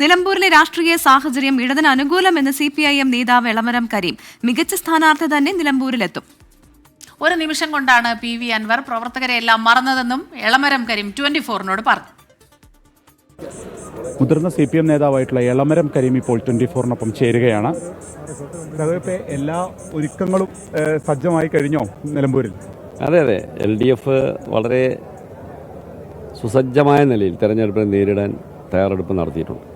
നിലമ്പൂരിലെ രാഷ്ട്രീയ സാഹചര്യം ഇടതിന് അനുകൂലമെന്ന് CPIM നേതാവ് എളമരം കരീം. മികച്ച സ്ഥാനാർത്ഥി തന്നെ നിലമ്പൂരിലെത്തും. ഒരു നിമിഷം കൊണ്ടാണ് PV അൻവർ പ്രവർത്തകരെയെല്ലാം മറന്നതെന്നും എളമരം കരീം 24-നോട് പറഞ്ഞു. മുതിർന്ന CPM നേതാവായിട്ടുള്ള എളമരം കരീം ഇപ്പോൾ 24-നൊപ്പം ചേരുകയാണ്. എല്ലാ ഒരുക്കങ്ങളും സജ്ജമായി കഴിഞ്ഞോ നിലമ്പൂരിൽ? അതെ, LDF വളരെ സുസജ്ജമായ നിലയിൽ തെരഞ്ഞെടുപ്പിനെ നേരിടാൻ തയ്യാറെടുപ്പ് നടത്തിയിട്ടുണ്ട്.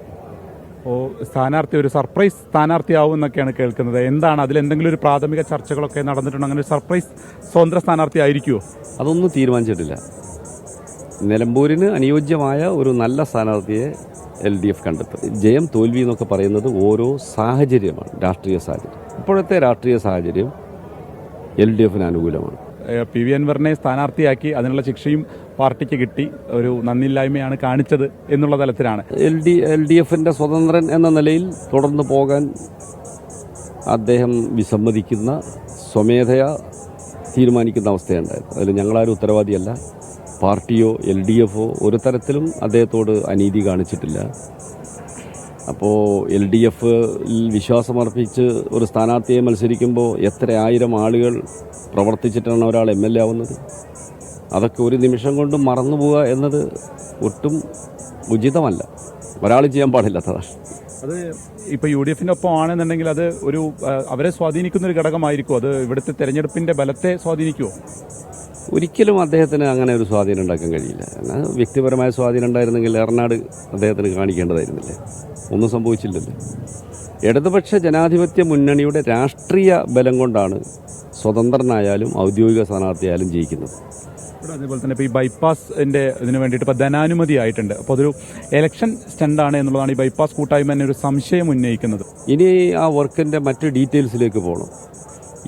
സ്ഥാനാർത്ഥി ഒരു സർപ്രൈസ് സ്ഥാനാർത്ഥിയാവും എന്നൊക്കെയാണ് കേൾക്കുന്നത്. എന്താണ് അതിലെന്തെങ്കിലും ഒരു പ്രാഥമിക ചർച്ചകളൊക്കെ നടന്നിട്ടുണ്ടോ? അങ്ങനെ ഒരു സർപ്രൈസ് സ്വതന്ത്ര സ്ഥാനാർത്ഥി ആയിരിക്കുമോ? അതൊന്നും തീരുമാനിച്ചിട്ടില്ല. നിലമ്പൂരിന് അനുയോജ്യമായ ഒരു നല്ല സ്ഥാനാർത്ഥിയെ LDF കണ്ടെത്തും. ജയം തോൽവി എന്നൊക്കെ പറയുന്നത് ഓരോ സാഹചര്യമാണ്, രാഷ്ട്രീയ സാഹചര്യം. ഇപ്പോഴത്തെ രാഷ്ട്രീയ സാഹചര്യം LDFന് അനുകൂലമാണ്. PV അൻവറിനെ സ്ഥാനാർത്ഥിയാക്കി അതിനുള്ള ശിക്ഷയും പാർട്ടിക്ക് കിട്ടി. ഒരു നന്ദിയില്ലായ്മയാണ് കാണിച്ചത് എന്നുള്ള തലത്തിലാണ്. LDFന്റെ സ്വതന്ത്രൻ എന്ന നിലയിൽ തുടർന്ന് പോകാൻ അദ്ദേഹം വിസമ്മതിക്കുന്ന, സ്വമേധയാ തീരുമാനിക്കുന്ന അവസ്ഥയുണ്ടായത്. അതിൽ ഞങ്ങളാരും ഉത്തരവാദിയല്ല. പാർട്ടിയോ LDFോ ഒരു തരത്തിലും അദ്ദേഹത്തോട് അനീതി കാണിച്ചിട്ടില്ല. അപ്പോൾ LDFൽ വിശ്വാസമർപ്പിച്ച് ഒരു സ്ഥാനാർത്ഥിയെ മത്സരിക്കുമ്പോൾ എത്ര ആയിരം ആളുകൾ പ്രവർത്തിച്ചിട്ടാണ് ഒരാൾ MLA ആവുന്നത്? അതൊക്കെ ഒരു നിമിഷം കൊണ്ട് മറന്നു പോവുക എന്നത് ഒട്ടും ഉചിതമല്ല, ഒരാൾ ചെയ്യാൻ പാടില്ലാത്തതാണ്. അത് ഇപ്പോൾ UDFിനൊപ്പം ആണെന്നുണ്ടെങ്കിൽ അത് ഒരു അവരെ സ്വാധീനിക്കുന്ന ഒരു ഘടകമായിരിക്കും. അത് ഇവിടുത്തെ തെരഞ്ഞെടുപ്പിൻ്റെ ബലത്തെ സ്വാധീനിക്കുമോ? ഒരിക്കലും അദ്ദേഹത്തിന് അങ്ങനെ ഒരു സ്വാധീനം ഉണ്ടാക്കാൻ കഴിയില്ല. എന്നാൽ വ്യക്തിപരമായ സ്വാധീനം ഉണ്ടായിരുന്നെങ്കിൽ ഏറനാട് അദ്ദേഹത്തിന് കാണിക്കേണ്ടതായിരുന്നില്ലേ? ഒന്നും സംഭവിച്ചില്ലല്ലോ. ഇടതുപക്ഷ ജനാധിപത്യ മുന്നണിയുടെ രാഷ്ട്രീയ ബലം കൊണ്ടാണ് സ്വതന്ത്രനായാലും ഔദ്യോഗിക സ്ഥാനാർത്ഥിയായാലും ജയിക്കുന്നത്. അതേപോലെ തന്നെ ഇപ്പോൾ ഈ ബൈപ്പാസിൻ്റെ ഇതിന് വേണ്ടിയിട്ട് ഇപ്പോൾ ധനാനുമതി ആയിട്ടുണ്ട്. അപ്പോൾ അതൊരു എലക്ഷൻ സ്റ്റണ്ടാണ് എന്നുള്ളതാണ് ഈ ബൈപ്പാസ് കൂട്ടായ്മ തന്നെ ഒരു സംശയം ഉന്നയിക്കുന്നത്. ഇനി ആ വർക്കിൻ്റെ മറ്റ് ഡീറ്റെയിൽസിലേക്ക് പോകണം.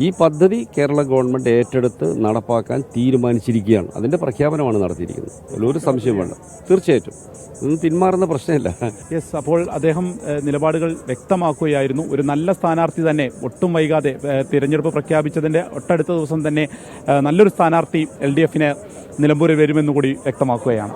ഈ പദ്ധതി കേരള ഗവൺമെൻറ് ഏറ്റെടുത്ത് നടപ്പാക്കാൻ തീരുമാനിച്ചിരിക്കുകയാണ്. അതിൻ്റെ പ്രഖ്യാപനമാണ് നടത്തിയിരിക്കുന്നത്. അതിലൊരു സംശയം വേണ്ട. തീർച്ചയായിട്ടും ഇതൊന്നും പിന്മാറുന്ന പ്രശ്നമില്ല. യെസ്, അപ്പോൾ അദ്ദേഹം നിലപാടുകൾ വ്യക്തമാക്കുകയായിരുന്നു. ഒരു നല്ല സ്ഥാനാർത്ഥി തന്നെ ഒട്ടും വൈകാതെ തിരഞ്ഞെടുപ്പ് പ്രഖ്യാപിച്ചതിൻ്റെ ഒട്ടടുത്ത ദിവസം തന്നെ നല്ലൊരു സ്ഥാനാർത്ഥി LDFന് നിലമ്പൂരിൽ വരുമെന്നുകൂടി വ്യക്തമാക്കുകയാണ്.